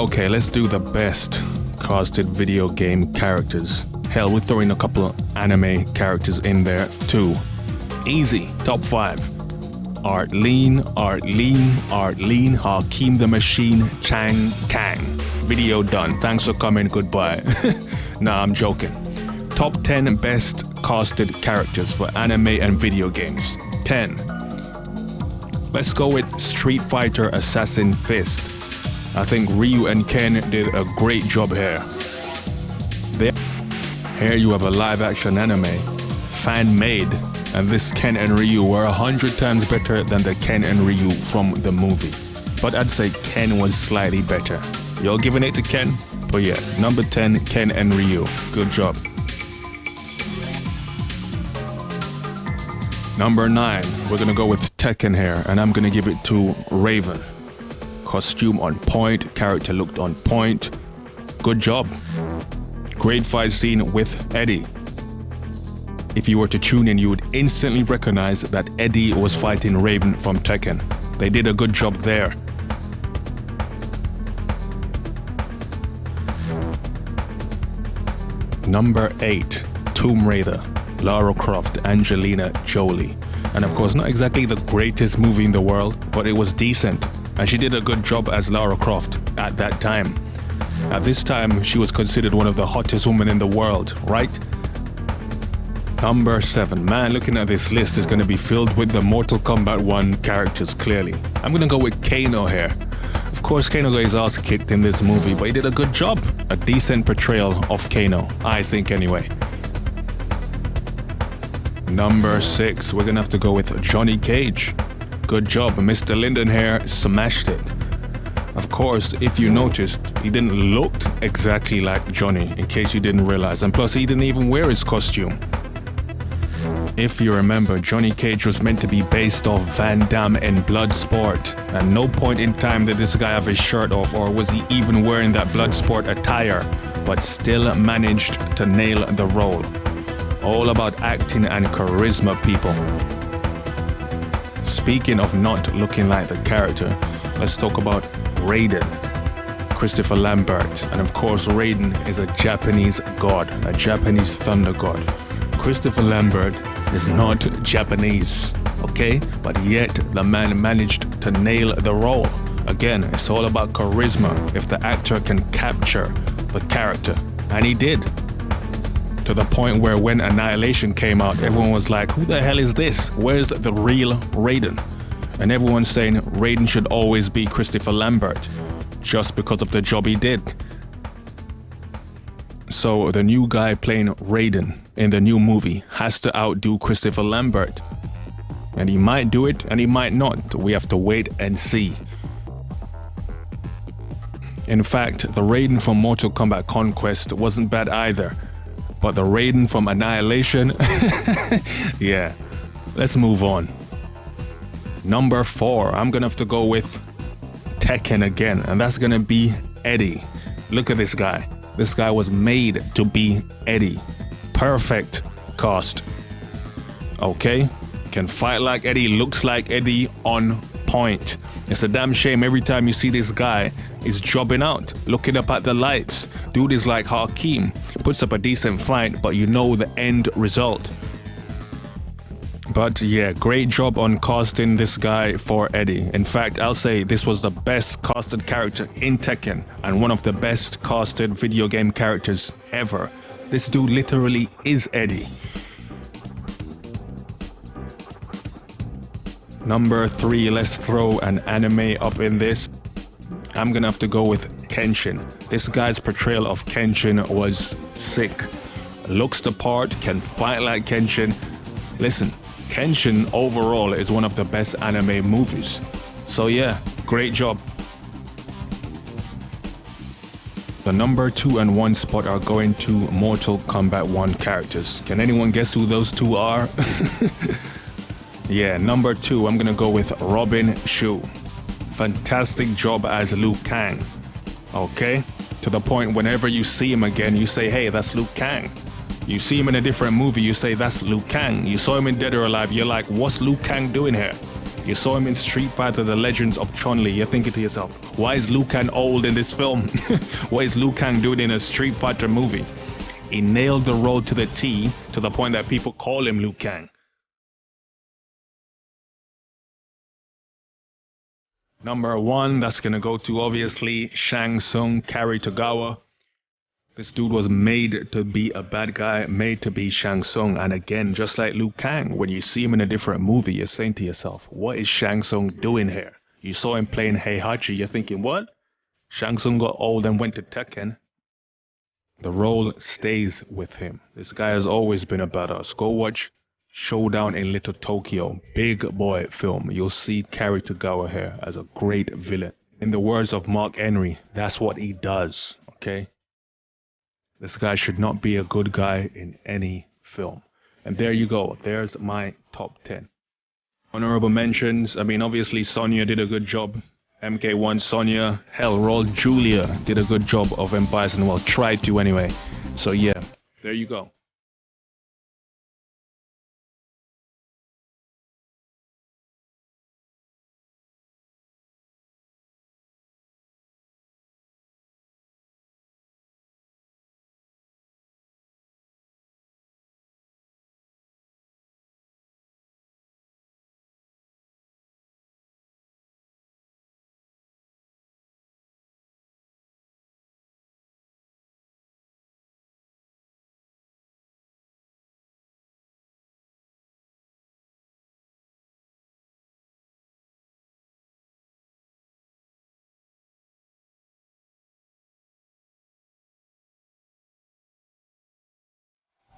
Okay, let's do the best casted video game characters. Hell, we're throwing a couple of anime characters in there too. Easy, top 5. Arlene, Hakim the Machine, Kang. Video done. Thanks for coming, goodbye. Nah, I'm joking. Top 10 best casted characters for anime and video games. 10. Let's go with Street Fighter Assassin Fist. I think Ryu and Ken did a great job here. Here you have a live action anime, fan made, and this Ken and Ryu were 100 times better than the Ken and Ryu from the movie. But I'd say Ken was slightly better. You're giving it to Ken? But yeah, number 10, Ken and Ryu. Good job. Number 9, we're gonna go with Tekken here, and I'm gonna give it to Raven. Costume on point, character looked on point. Good job. Great fight scene with Eddy. If you were to tune in, you would instantly recognize that Eddy was fighting Raven from Tekken. They did a good job there. Number 8, Tomb Raider, Lara Croft, Angelina, Jolie. And of course, not exactly the greatest movie in the world, but it was decent. And she did a good job as Lara Croft at that time. At this time, she was considered one of the hottest women in the world, right? Number 7. Man, looking at this list is going to be filled with the Mortal Kombat 1 characters, clearly. I'm going to go with Kano here. Of course, Kano got his ass kicked in this movie, but he did a good job. A decent portrayal of Kano, I think anyway. Number 6. We're going to have to go with Johnny Cage. Good job, Mr. Linden here smashed it. Of course, if you noticed, he didn't look exactly like Johnny, in case you didn't realize. And plus, he didn't even wear his costume. If you remember, Johnny Cage was meant to be based off Van Damme in Bloodsport. At no point in time did this guy have his shirt off, or was he even wearing that Bloodsport attire, but still managed to nail the role. All about acting and charisma, people. Speaking of not looking like the character, let's talk about Raiden, Christopher Lambert. And of course, Raiden is a Japanese god, a Japanese thunder god. Christopher Lambert is not Japanese, okay? But yet, the man managed to nail the role. Again, it's all about charisma, if the actor can capture the character. And he did. To the point where when Annihilation came out, everyone was like, who the hell is this? Where's the real Raiden? And everyone's saying Raiden should always be Christopher Lambert, just because of the job he did. So the new guy playing Raiden in the new movie has to outdo Christopher Lambert. And he might do it and he might not. We have to wait and see. In fact, the Raiden from Mortal Kombat Conquest wasn't bad either. But the Raiden from Annihilation, yeah, let's move on. Number 4, I'm gonna have to go with Tekken again, and that's gonna be Eddy. Look at this guy. This guy was made to be Eddy. Perfect cast. Okay, can fight like Eddy, looks like Eddy, on point. It's a damn shame every time you see this guy, he's jobbing out, looking up at the lights. Dude is like Hakim, puts up a decent fight, but you know the end result. But yeah, great job on casting this guy for Eddy. In fact, I'll say this was the best casted character in Tekken and one of the best casted video game characters ever. This dude literally is Eddy. Number 3, let's throw an anime up in this. I'm gonna have to go with Kenshin. This guy's portrayal of Kenshin was sick. Looks the part, can fight like Kenshin. Listen, Kenshin overall is one of the best anime movies. So yeah, great job. The number 2 and 1 spot are going to Mortal Kombat 1 characters. Can anyone guess who those two are? Yeah, number 2, I'm gonna go with Robin Shou. Fantastic job as Liu Kang. Okay? To the point whenever you see him again, you say, hey, that's Liu Kang. You see him in a different movie, you say, that's Liu Kang. You saw him in Dead or Alive, you're like, what's Liu Kang doing here? You saw him in Street Fighter The Legends of Chun-Li. You're thinking to yourself, why is Liu Kang old in this film? What is Liu Kang doing in a Street Fighter movie? He nailed the role to the T, to the point that people call him Liu Kang. Number 1, that's gonna go to obviously Shang Tsung, Tagawa. This dude was made to be a bad guy, made to be Shang Tsung. And again, just like Liu Kang, when you see him in a different movie, you're saying to yourself, what is Shang Tsung doing here? You saw him playing Heihachi, you're thinking, what? Shang Tsung got old and went to Tekken. The role stays with him. This guy has always been a badass. Go watch Showdown in Little Tokyo, big boy film. You'll see Cary Tagawa here as a great villain. In the words of Mark Henry, that's what he does, okay? This guy should not be a good guy in any film. And there you go. There's my top 10. Honorable mentions. I mean, obviously, Sonya did a good job. MK1 Sonya. Hell, Raul Julia did a good job of Empire, well, tried to anyway. So yeah, there you go.